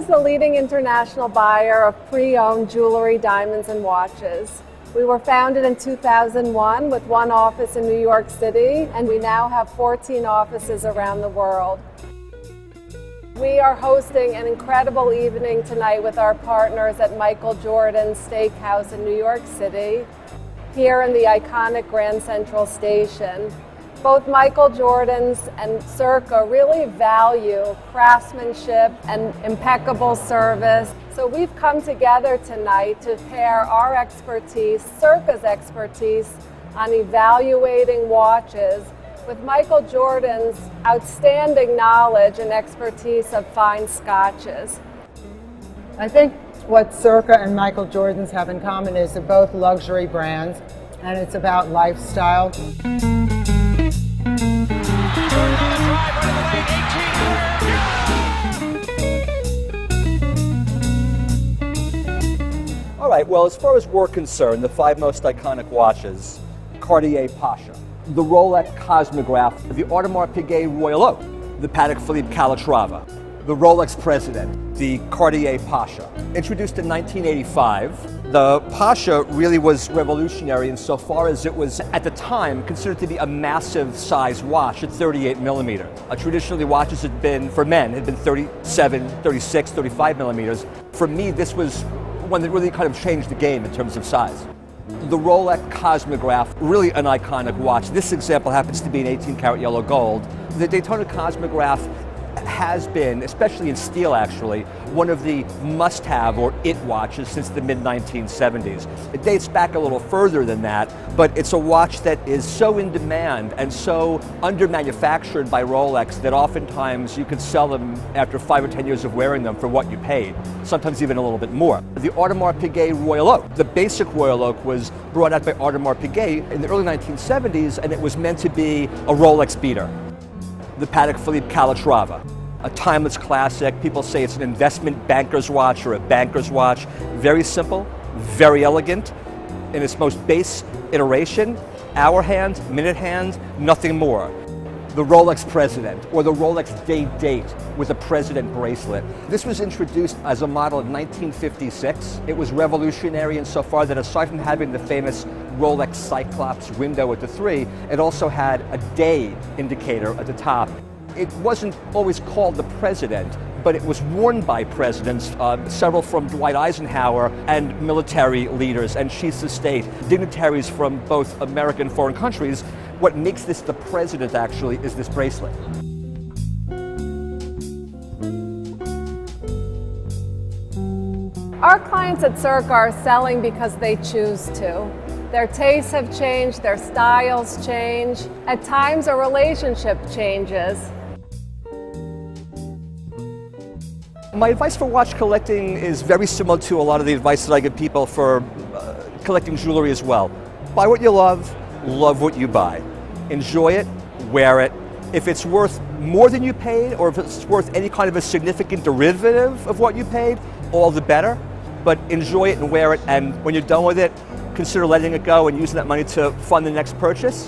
is the leading international buyer of pre-owned jewelry, diamonds, and watches. We were founded in 2001 with one office in New York City, and we now have 14 offices around the world. We are hosting an incredible evening tonight with our partners at Michael Jordan's Steakhouse in New York City, here in the iconic Grand Central Station. Both Michael Jordan's and CIRCA really value craftsmanship and impeccable service. So we've come together tonight to pair our expertise, CIRCA's expertise, on evaluating watches with Michael Jordan's outstanding knowledge and expertise of fine Scotches. I think what CIRCA and Michael Jordan's have in common is they're both luxury brands, and it's about lifestyle. All right, well, as far as we're concerned, the 5 most iconic watches: Cartier Pasha, the Rolex Cosmograph, the Audemars Piguet Royal Oak, the Patek Philippe Calatrava, the Rolex President, the Cartier Pasha. Introduced in 1985, the Pasha really was revolutionary insofar as it was, at the time, considered to be a massive size watch at 38 millimeter. Traditionally, watches had been, for men, had been 37, 36, 35 millimeters. For me, this was one that really kind of changed the game in terms of size. The Rolex Cosmograph, really an iconic watch. This example happens to be an 18-karat yellow gold. The Daytona Cosmograph has been, especially in steel actually, one of the must-have or it watches since the mid-1970s. It dates back a little further than that, but it's a watch that is so in demand and so under-manufactured by Rolex that oftentimes you could sell them after 5 or 10 years of wearing them for what you paid, sometimes even a little bit more. The Audemars Piguet Royal Oak. The basic Royal Oak was brought out by Audemars Piguet in the early 1970s, and it was meant to be a Rolex beater. The Patek Philippe Calatrava, a timeless classic. People say it's an investment banker's watch or a banker's watch. Very simple, very elegant. In its most base iteration, hour hand, minute hand, nothing more. The Rolex President, or the Rolex Date with a President bracelet. This was introduced as a model in 1956. It was revolutionary insofar that aside from having the famous Rolex Cyclops window at the 3, it also had a day indicator at the top. It wasn't always called the President, but it was worn by presidents, several from Dwight Eisenhower, and military leaders and chiefs of state, dignitaries from both American and foreign countries. What makes this the President actually is this bracelet. Our clients at CIRCA are selling because they choose to. Their tastes have changed, their styles change. At times, a relationship changes. My advice for watch collecting is very similar to a lot of the advice that I give people for collecting jewelry as well. Buy what you love what you buy. Enjoy it, wear it. If it's worth more than you paid, or if it's worth any kind of a significant derivative of what you paid, all the better. But enjoy it and wear it, and when you're done with it, consider letting it go and using that money to fund the next purchase.